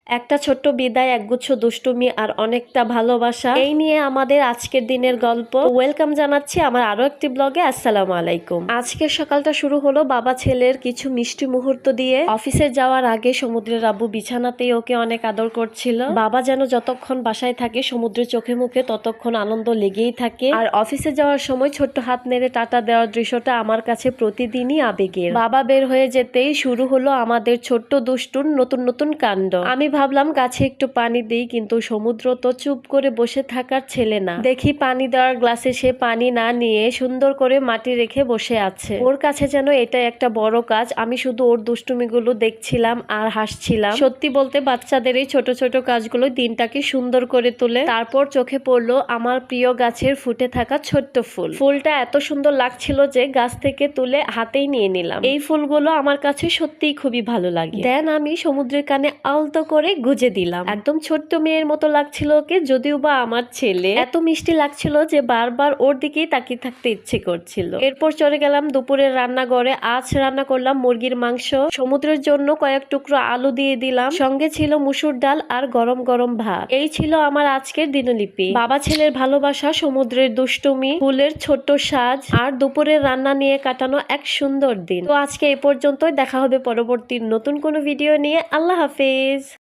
একটা ছোট্ট বিদায়, একগুচ্ছ দুষ্টুমি আর অনেকটা ভালোবাসা, এই নিয়ে আমাদের আজকের দিনের গল্প। ওয়েলকাম জানাচ্ছি আমার আরো একটি ব্লগে। আসসালামু আলাইকুম। আজকের সকালটা শুরু হলো বাবা ছেলের কিছু মিষ্টি মুহূর্ত দিয়ে। অফিসে যাওয়ার আগে সমুদ্রের আব্বু বিছানাতেই ওকে অনেক আদর করছিল। বাবা যেন যতক্ষণ বাসায় থাকে সমুদ্রের চোখে মুখে ততক্ষণ আনন্দ লেগেই থাকে। আর অফিসে যাওয়ার সময় ছোট্ট হাত নেড়ে টাটা দেওয়ার দৃশ্যটা আমার কাছে প্রতিদিনই আবেগের। বাবা বের হয়ে যেতেই শুরু হলো আমাদের ছোট্ট দুষ্টুর নতুন নতুন কাণ্ড। আমি ভাবলাম গাছে একটু পানি দিই, কিন্তু সমুদ্র তো চুপ করে বসে থাকার ছেলে না। দেখি পানি দেওয়ার গ্লাসে সে পানি না নিয়ে সুন্দর করে মাটি রেখে বসে আছে। ওর কাছে যেন এটা একটা বড় কাজ। আমি শুধু ওর দুষ্টুমিগুলো দেখছিলাম আর হাসছিলাম। সত্যি বলতে বাচ্চাদের এই ছোট ছোট কাজগুলো দিনটাকে সুন্দর করে তোলে। তারপর চোখে পড়লো আমার প্রিয় গাছের ফুটে থাকা ছোট্ট ফুল। ফুলটা এত সুন্দর লাগছিল যে গাছ থেকে তুলে হাতেই নিয়ে নিলাম। এই ফুলগুলো আমার কাছে সত্যিই খুবই ভালো লাগে। দেন আমি সমুদ্রের কানে আলতো করে গুজে দিলাম। একদম ছোট্ট মেয়ের মতো লাগছিল ওকে, যদিও বা আমার ছেলে। এত মিষ্টি লাগছিল যে বারবার ওর দিকেই তাকিয়ে থাকতে ইচ্ছে করছিল। এরপর চলে গেলাম দুপুরের রান্নাঘরে। আজ রান্না করলাম মুরগির মাংস। সমুদ্রের জন্য কয়েক টুকরো আলু দিয়ে দিলাম, সঙ্গে ছিল মুসুর ডাল আর গরম গরম ভাত। এই ছিল আমার আজকের দিনলিপি। বাবা ছেলের ভালোবাসা, সমুদ্রের দুষ্টুমি, ফুলের ছোট্ট সাজ আর দুপুরের রান্না নিয়ে কাটানো এক সুন্দর দিন। তো আজকে এই পর্যন্তই। দেখা হবে পরবর্তী নতুন কোনো ভিডিও নিয়ে। আল্লাহ হাফেজ।